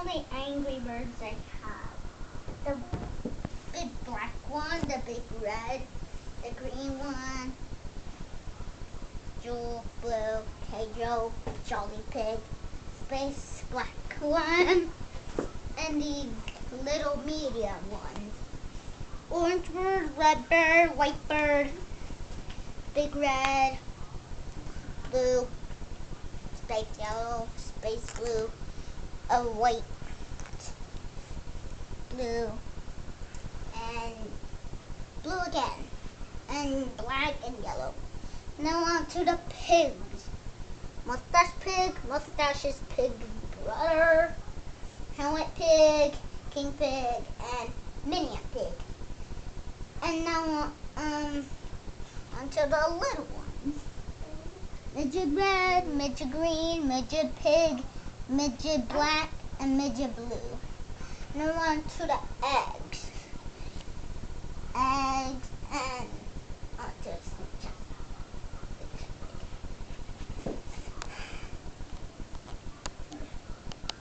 the Angry Birds I have. The big black one, the big red, the green one, Joe, Blue, Joe, Jolly Pig, Space Black one, and the little medium one. Orange bird, red bird, white bird, big red, blue, space yellow, space blue, a white, blue, and blue again, and black and yellow. Now on to the pigs. Mustache pig, mustache's pig brother, helmet pig, king pig, and minion pig. And now onto the little ones. Midget red, midget green, midget pig, midget black, and midget blue. Now on to the egg.